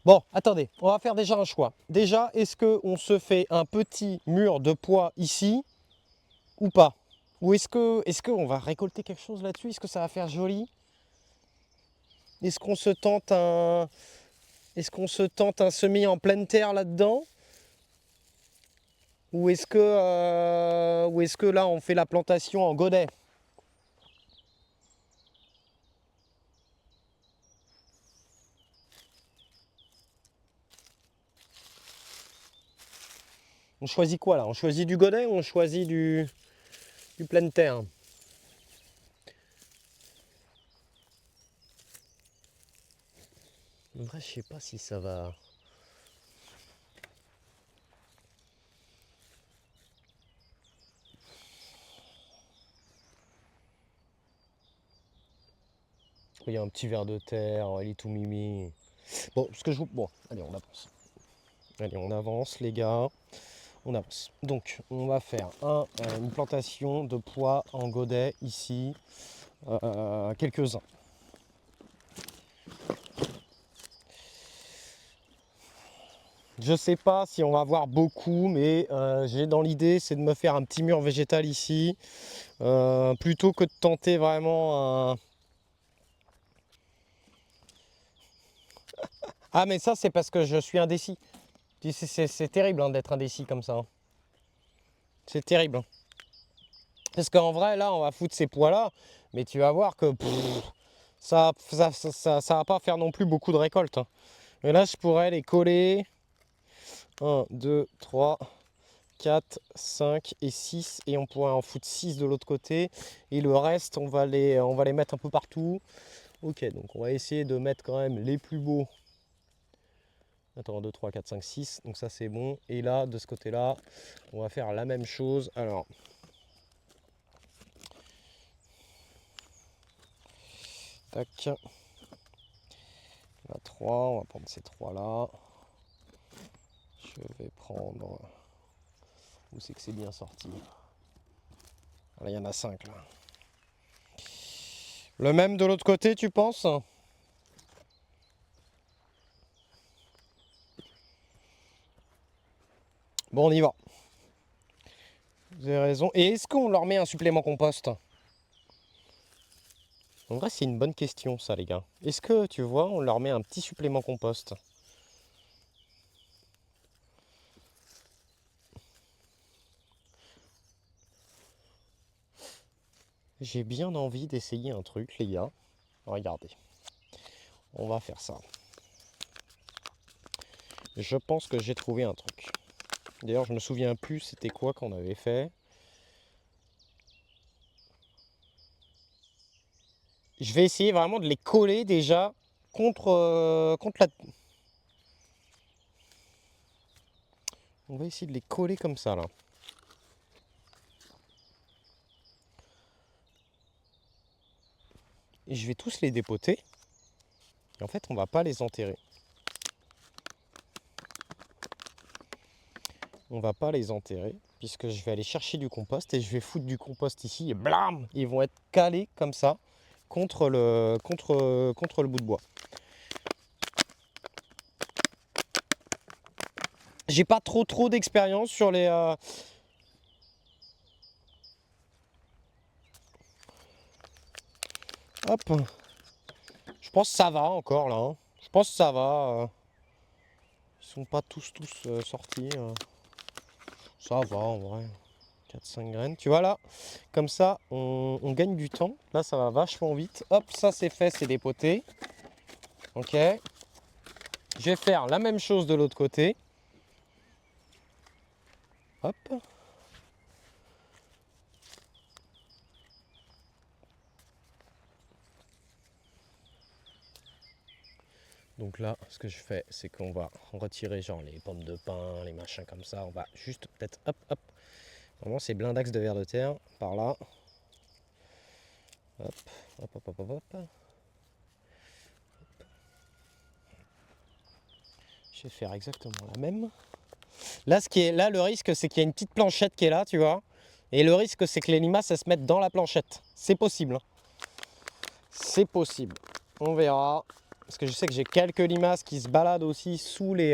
Bon, attendez, on va faire déjà un choix. Déjà, est-ce qu'on se fait un petit mur de pois ici ou pas? Ou est-ce qu'on va récolter quelque chose là-dessus? Est-ce que ça va faire joli? Est-ce qu'on se tente un, est-ce qu'on se tente un semis en pleine terre là-dedans? Ou est-ce que là on fait la plantation en godet? On choisit quoi là? On choisit du godet ou on choisit du pleine terre? En vrai, je sais pas si ça va. Il y a un petit ver de terre, il est tout mimi. Bon, ce que je vous. Bon, allez, on avance. Allez, on avance, les gars. On avance. Donc, on va faire une plantation de pois en godet ici. Quelques-uns. Je sais pas si on va avoir beaucoup, mais j'ai dans l'idée, c'est de me faire un petit mur végétal ici. Plutôt que de tenter vraiment un. Ah, mais ça, c'est parce que je suis indécis. C'est terrible hein, d'être indécis comme ça, hein. C'est terrible, hein. Parce qu'en vrai, là, on va foutre ces pois-là, mais tu vas voir que ça va pas faire non plus beaucoup de récoltes, hein. Et là, je pourrais les coller. 1, 2, 3, 4, 5 et 6. Et on pourrait en foutre 6 de l'autre côté. Et le reste, on va les mettre un peu partout. Ok, donc on va essayer de mettre quand même les plus beaux. Attends, 1, 2, 3, 4, 5, 6. Donc ça, c'est bon. Et là, de ce côté-là, on va faire la même chose. Alors, tac. Là, 3. On va prendre ces 3-là. Je vais prendre. Où c'est que c'est bien sorti? Là, il y en a 5 là. Le même de l'autre côté, tu penses? Bon, on y va. Vous avez raison. Et est-ce qu'on leur met un supplément compost? En vrai, c'est une bonne question, ça, les gars. Est-ce que, tu vois, on leur met un petit supplément compost? J'ai bien envie d'essayer un truc, les gars. Regardez. On va faire ça. Je pense que j'ai trouvé un truc. D'ailleurs, je me souviens plus c'était quoi qu'on avait fait. Je vais essayer vraiment de les coller déjà contre la. On va essayer de les coller comme ça là. Et je vais tous les dépoter. Et en fait, on va pas les enterrer. On va pas les enterrer puisque je vais aller chercher du compost et je vais foutre du compost ici et blam, ils vont être calés comme ça contre le bout de bois. J'ai pas trop d'expérience sur les. Hop. Je pense que ça va encore là, hein. Je pense que ça va. Ils sont pas tous sortis. Ça va en vrai. 4-5 graines. Tu vois là, comme ça, on gagne du temps. Là, ça va vachement vite. Hop, ça c'est fait, c'est dépoté. Ok. Je vais faire la même chose de l'autre côté. Hop. Donc là, ce que je fais, c'est qu'on va retirer genre les pommes de pin, les machins comme ça. On va juste peut-être hop, hop. Vraiment, c'est blindax de vers de terre par là. Hop, hop, hop, hop, hop, hop. Je vais faire exactement la même. Là, là, le risque, c'est qu'il y a une petite planchette qui est là, tu vois. Et le risque, c'est que les limaces, elles se mettent dans la planchette. C'est possible, hein. C'est possible. On verra. parce que je sais que j'ai quelques limaces qui se baladent aussi sous les